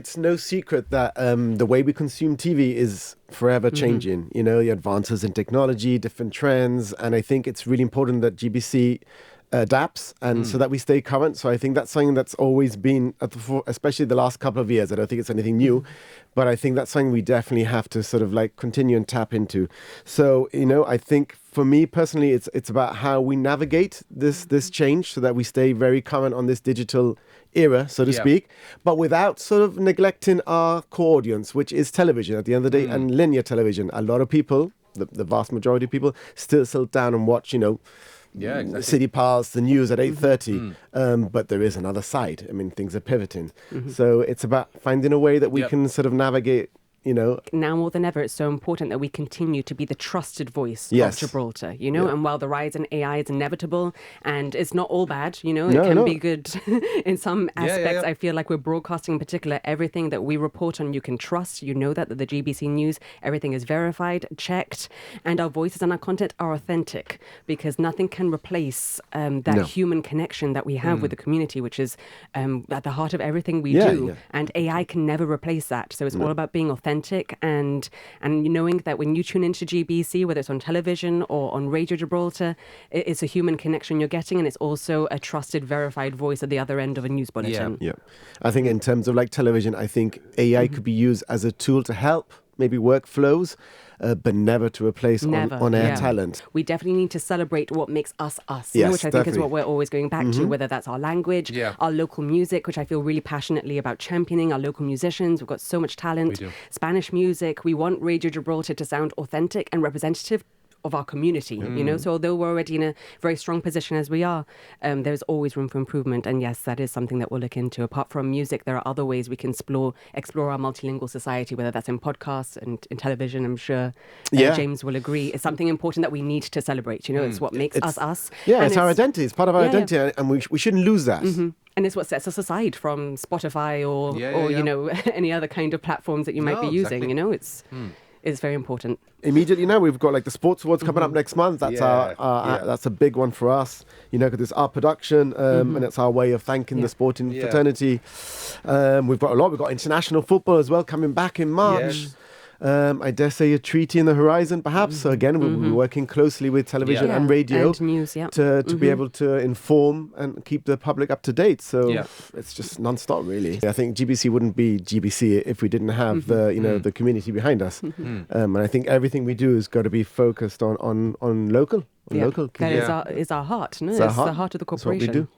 it's no secret that the way we consume TV is forever changing. You know, the advances in technology, different trends, and I think it's really important that GBC adapts and so that we stay current. So I think that's something that's always been at the especially the last couple of years. I don't think it's anything new, but I think that's something we definitely have to sort of like continue and tap into. So, you know, I think for me personally, it's about how we navigate this change so that we stay very current on this digital era, so to speak, but without sort of neglecting our core audience, which is television at the end of the day and linear television. A lot of people, the vast majority of people, still sit down and watch, you know, City Pulse, the news at 8:30, but there is another side. I mean, things are pivoting. So it's about finding a way that we can sort of navigate, you know. Now more than ever, it's so important that we continue to be the trusted voice of Gibraltar, you know, and while the rise in AI is inevitable and it's not all bad, you know, it can be good in some aspects. I feel like we're broadcasting in particular, everything that we report on, you can trust, you know that the GBC News, everything is verified, checked, and our voices and our content are authentic because nothing can replace that human connection that we have with the community, which is at the heart of everything we do. And AI can never replace that. So it's all about being authentic and knowing that when you tune into GBC, whether it's on television or on Radio Gibraltar, it's a human connection you're getting, and it's also a trusted, verified voice at the other end of a news bulletin. I think in terms of like television, I think AI could be used as a tool to help maybe workflows, but never to replace on-air talent. We definitely need to celebrate what makes us us, you know, which I think is what we're always going back to, whether that's our language, our local music, which I feel really passionately about championing, our local musicians. We've got so much talent. Spanish music. We want Radio Gibraltar to sound authentic and representative of our community, you know, so although we're already in a very strong position as we are, there's always room for improvement, and yes, that is something that we'll look into. Apart from music, there are other ways we can explore our multilingual society, whether that's in podcasts and in television. I'm sure James will agree. It's something important that we need to celebrate, you know, it's what makes us us. Yeah, it's our identity, it's part of our identity, and we shouldn't lose that. And it's what sets us aside from Spotify or you know, any other kind of platforms that you might be using, you know, it's very important. Immediately now, we've got like the Sports Awards coming up next month. That's that's a big one for us, you know, because it's our production and it's our way of thanking the sporting fraternity. We've got a lot. We've got international football as well coming back in March. I dare say a treaty in the horizon, perhaps. So again, we'll be working closely with television and radio and news, to be able to inform and keep the public up to date. So it's just non-stop, really. I think GBC wouldn't be GBC if we didn't have the community behind us. And I think everything we do has got to be focused on local. Local. That is our heart. No? It's the heart of the corporation. That's what we do.